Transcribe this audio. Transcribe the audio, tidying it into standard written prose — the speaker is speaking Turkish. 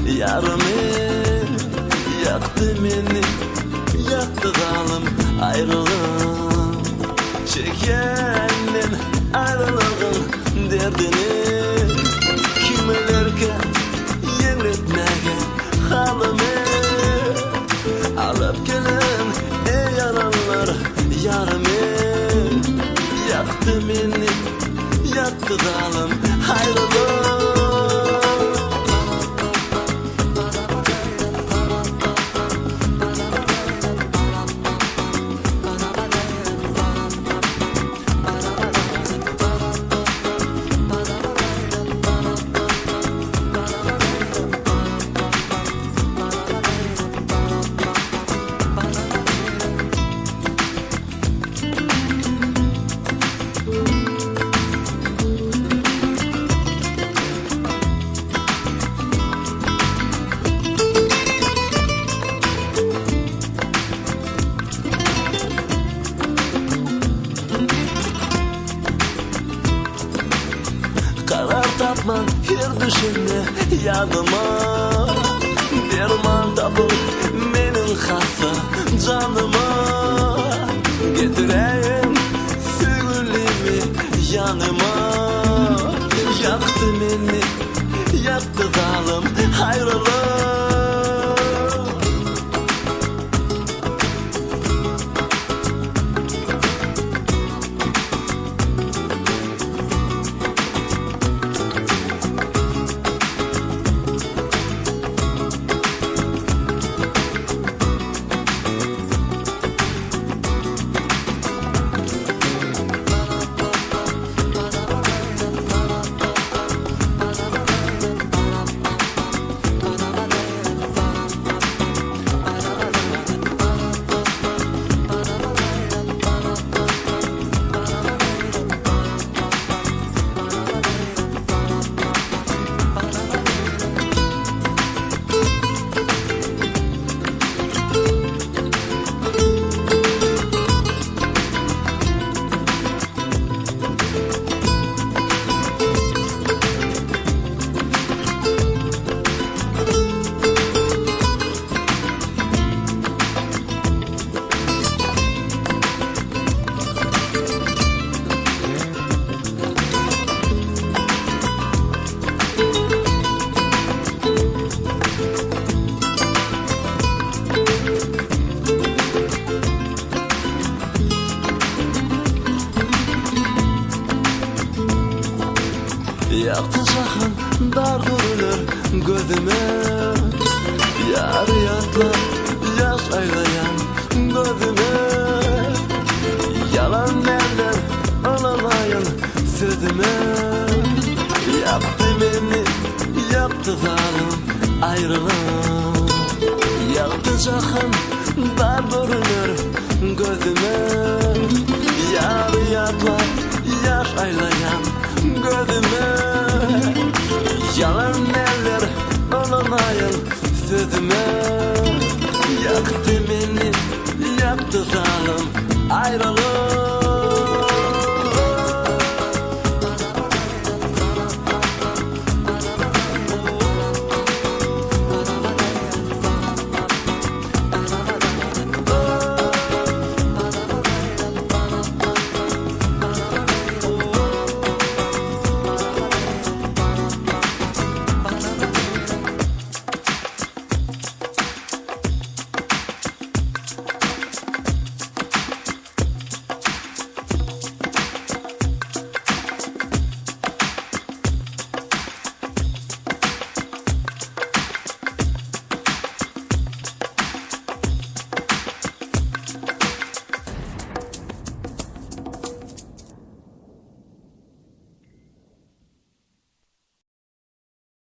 Yarımı yaktı beni, yaktı zalim ayrılığım. Çekenden ayrılığın derdini kimlerge yenilmege halımı alıp gelen ey yalanlar yarımı yaktı beni, yaktı zalim ayrılığım. Karar tapman her düşünde yanıma derman tapıp menin hasta canıma getireyim sügülümü yanıma. Yaktı beni, yaktı zalim ayrılık. Yaktı sakın dar görülür gözüme, yarı yatlar yaş aylayan gözüme. Yalan derler alamayın sözüme. Yaktı beni, yaktı zalim ayrılığım. Yaktı sakın dar görülür gözüme, yarı yatlar yaş aylayan gözüme. Yalan